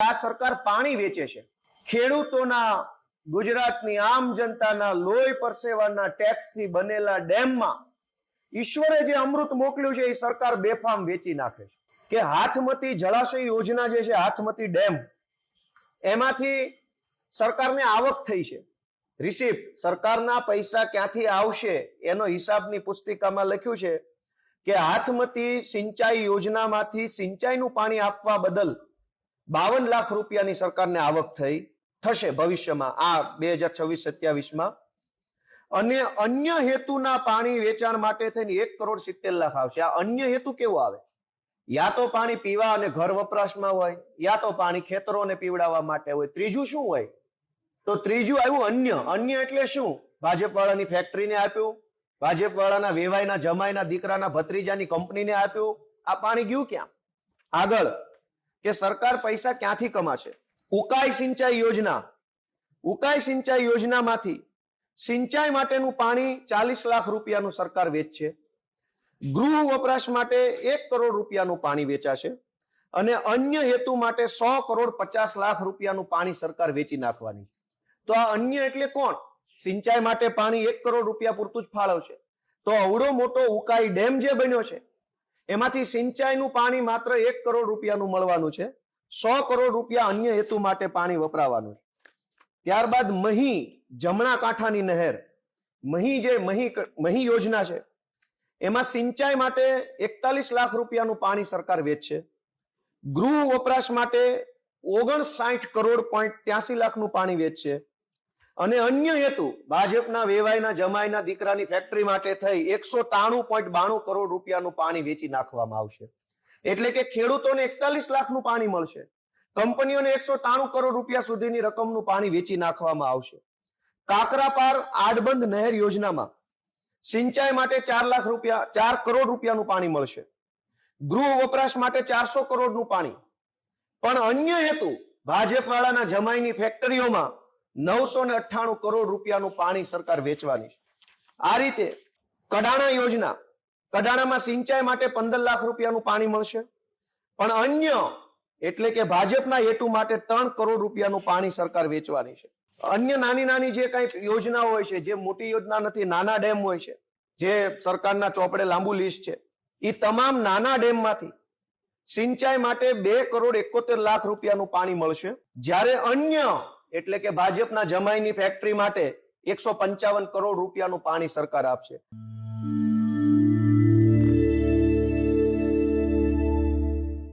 આ સરકાર પાણી વેચે છે, ખેડૂતોના, ગુજરાતની આમ જનતાના લોહી પરસેવાના ટેક્સથી બનેલા ડેમમાં ઈશ્વરે જે અમૃત મોકલ્યું છે એ સરકાર બેફામ વેચી નાખે છે. કે હાથમતી જળાશય યોજના જે છે, હાથમતી ડેમ, એમાંથી સરકારને આવક થઈ છે, રિસિપ્ટ, સરકારના પૈસા ક્યાંથી આવશે એનો હિસાબની પુસ્તિકામાં લખ્યું છે કે હાથમતી સિંચાઈ યોજનામાંથી સિંચાઈનું પાણી આપવા બદલ 52 લાખ રૂપિયાની સરકારને આવક થશે ભવિષ્યમાં, આ 2026-27માં. અને અન્ય હેતુના પાણી વેચાણ માટે થઈને 1,70,00,000 આવશે. આ અન્ય હેતુ કેવો આવે? યા તો પાણી પીવા અને ઘર વપરાશમાં હોય, યા તો પાણી ખેતરોને પીવડાવવા માટે હોય. ત્રીજું શું હોય? તો ત્રીજું આવ્યું અન્ય. અન્ય એટલે શું? ભાજપવાળાની ફેક્ટરીને આપ્યું, ભાજપવાળાના વેવાઈના જમાઈના દીકરાના ભત્રીજાની કંપનીને આપ્યું. આ પાણી ગયું ક્યાં? આગળ કે સરકાર પૈસા ક્યાંથી કમાશે? ઉકાઈ સિંચાઈ યોજના, ઉકાઈ સિંચાઈ યોજનામાંથી સિંચાઈ માટેનું પાણી 40 લાખ રૂપિયાનું સરકાર વેચશે. ગૃહ વપરાશ માટે 1 કરોડ રૂપિયાનું પાણી વેચાશે અને અન્ય હેતુ માટે 100,50,00,000 રૂપિયાનું પાણી સરકાર વેચી નાખવાની. તો આ અન્ય એટલે કોણ? સિંચાઈ માટે પાણી 1 કરોડ રૂપિયા પૂરતું જ ફાળવશે. તો અવડો મોટો ઉકાઈ ડેમ જે બન્યો છે એમાંથી સિંચાઈનું પાણી માત્ર 1 કરોડ રૂપિયાનું મળવાનું છે, 100 કરોડ રૂપિયા અન્ય હેતુ માટે પાણી વપરાવાનું છે. ત્યારબાદ મહી, જમણા કાંઠાની નહેર, મહી યોજના છે, એમાં સિંચાઈ માટે 41 લાખ રૂપિયાનું પાણી સરકાર વેચશે. ગૃહ વપરાશ માટે 59,83,00,000નું પાણી વેચશે અને અન્ય હેતુ ભાજપના વેવાઈના જમાઈના દીકરાની ફેક્ટરી માટે થઈ 193.92 કરોડ રૂપિયાનું પાણી વેચી નાખવામાં આવશે. એટલે કે ખેડૂતોને 41 લાખનું પાણી મળશે, કંપનીઓને 193 કરોડ રૂપિયા સુધીની રકમનું પાણી વેચી નાખવામાં આવશે. કાકરાપાર આડબંધ નહેર યોજનામાં સિંચાઈ માટે 4 કરોડ રૂપિયાનું પાણી મળશે, ગૃહ વપરાશ માટે 400 કરોડનું પાણી, પણ અન્ય હેતુ ભાજપવાળાના જમાઈની ફેક્ટરીઓમાં 998 કરોડ રૂપિયાનું પાણી સરકાર વેચવાની છે. આ રીતે કડાણા યોજના, કડાણામાં સિંચાઈ માટે 15 લાખ રૂપિયાનું પાણી મળશે, પણ અન્ય એટલે કે ભાજપના હેતુ માટે 3 કરોડ રૂપિયાનું પાણી સરકાર વેચવાની છે. અન્ય નાની નાની જે કઈ યોજનાઓ હોય છે, જે મોટી યોજના નથી, નાના ડેમ હોય છે, જે સરકારના ચોપડે લાંબુ લિસ્ટ છે, એ તમામ નાના ડેમમાંથી સિંચાઈ માટે 2,71,00,000 રૂપિયાનું પાણી મળશે, જ્યારે અન્ય એટલે કે ભાજપના જમાઈની ફેક્ટરી માટે 155 કરોડ રૂપિયાનું પાણી સરકાર આપશે.